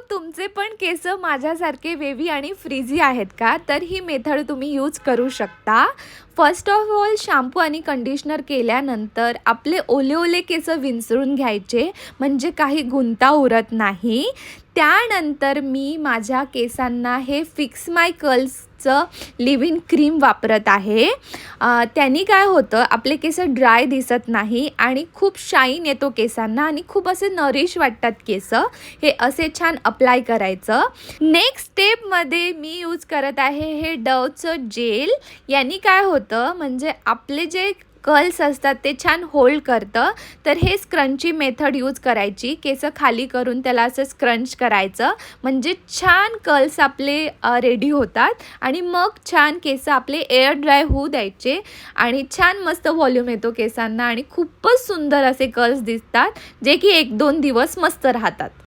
तुमचे पण केस माझ्यासारखे वेव्ही आणि फ्रीझी आहेत का? तर ही मेथड तुम्ही यूज करू शकता. फर्स्ट ऑफ ऑल शॅम्पू आणि कंडिशनर केल्यानंतर आपले ओले ओले केस विंचरून घ्यायचे, म्हणजे काही गुंता उरत नाही. त्यानंतर मी माझ्या केसांना हे फिक्स माय कर्ल्सचं लिव्ह इन क्रीम वापरत आहे. त्याने काय होतं, आपले केस ड्राय दिसत नाही आणि खूप शाईन येतो केसांना आणि खूप असे नरिश वाटतात केस. हे असे छान अप्लाय करायचं. नेक्स्ट स्टेपमध्ये मी यूज करत आहे हे डवचं जेल. यांनी काय होतं, म्हणजे आपले जे कर्ल्स असतात ते छान होल्ड करतं. तर हे स्क्रंची मेथड यूज करायची. केस खाली करून त्याला असं स्क्रंच करायचं, म्हणजे छान कर्ल्स आपले रेडी होतात आणि मग छान केस आपले एअर ड्राय होऊ द्यायचे आणि छान मस्त व्हॉल्यूम येतो केसांना आणि खूपच सुंदर असे कर्ल्स दिसतात, जे की 1-2 दिवस मस्त राहतात.